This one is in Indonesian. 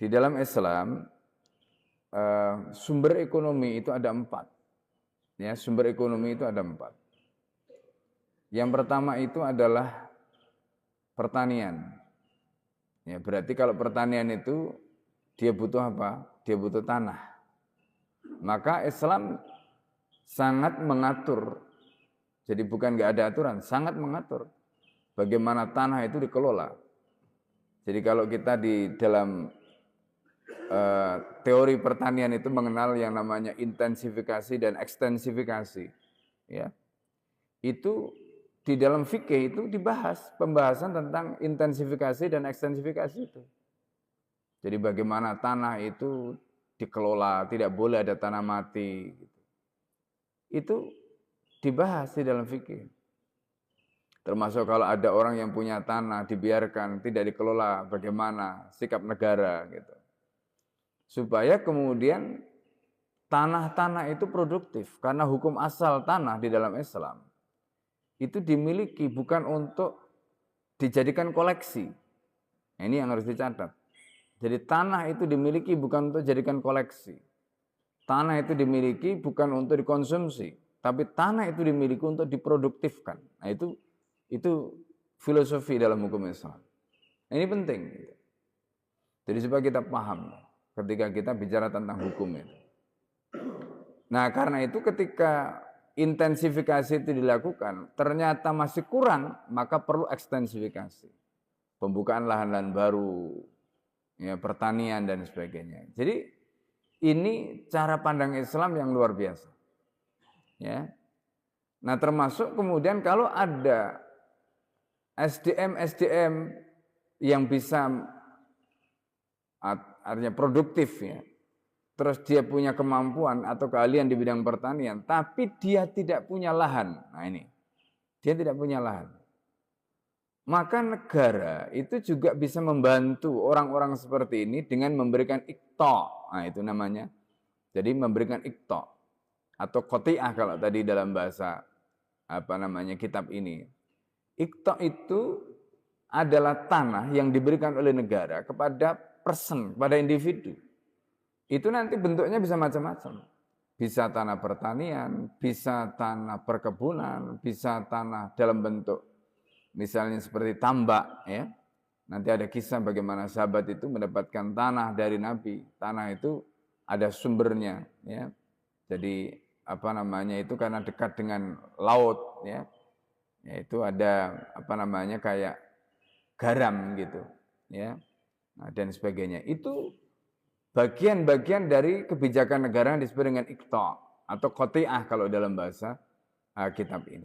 Di dalam Islam, sumber ekonomi itu ada 4. Ya, sumber ekonomi itu ada 4. Yang pertama itu adalah pertanian. Ya, berarti kalau pertanian itu dia butuh apa? Dia butuh tanah. Maka Islam sangat mengatur. Jadi bukan nggak ada aturan, sangat mengatur bagaimana tanah itu dikelola. Jadi kalau kita di dalam teori pertanian itu mengenal yang namanya intensifikasi dan ekstensifikasi, ya. Itu di dalam fikih itu dibahas pembahasan tentang intensifikasi dan ekstensifikasi itu. Jadi bagaimana tanah itu dikelola, tidak boleh ada tanah mati. Itu dibahas di dalam fikih. Termasuk kalau ada orang yang punya tanah dibiarkan tidak dikelola, bagaimana sikap negara gitu. Supaya kemudian tanah-tanah itu produktif, karena hukum asal tanah di dalam Islam itu dimiliki bukan untuk dijadikan koleksi. Ini yang harus dicatat. Jadi tanah itu dimiliki bukan untuk dijadikan koleksi. Tanah itu dimiliki bukan untuk dikonsumsi, tapi tanah itu dimiliki untuk diproduktifkan. Nah, itu filosofi dalam hukum Islam. Ini penting. Jadi supaya kita paham ketika kita bicara tentang hukum itu. Nah, karena itu ketika intensifikasi itu dilakukan, ternyata masih kurang, maka perlu ekstensifikasi. Pembukaan lahan-lahan baru, ya, pertanian dan sebagainya. Jadi ini cara pandang Islam yang luar biasa. Ya. Nah, termasuk kemudian kalau ada SDM yang bisa artinya produktif, ya. Terus dia punya kemampuan atau keahlian di bidang pertanian, tapi dia tidak punya lahan. Nah ini, dia tidak punya lahan. Maka negara itu juga bisa membantu orang-orang seperti ini dengan memberikan iqta. Nah itu namanya. Jadi memberikan iqta atau qati'ah kalau tadi dalam bahasa kitab ini. Iqta itu adalah tanah yang diberikan oleh negara kepada person, kepada individu. Itu nanti bentuknya bisa macam-macam. Bisa tanah pertanian, bisa tanah perkebunan, bisa tanah dalam bentuk misalnya seperti tambak, ya. Nanti ada kisah bagaimana sahabat itu mendapatkan tanah dari Nabi. Tanah itu ada sumbernya, ya. Jadi itu karena dekat dengan laut, ya. Yaitu ada kayak garam gitu, ya. Nah, dan sebagainya. Itu bagian-bagian dari kebijakan negara yang disebut dengan iqta atau qati'ah kalau dalam bahasa kitab ini.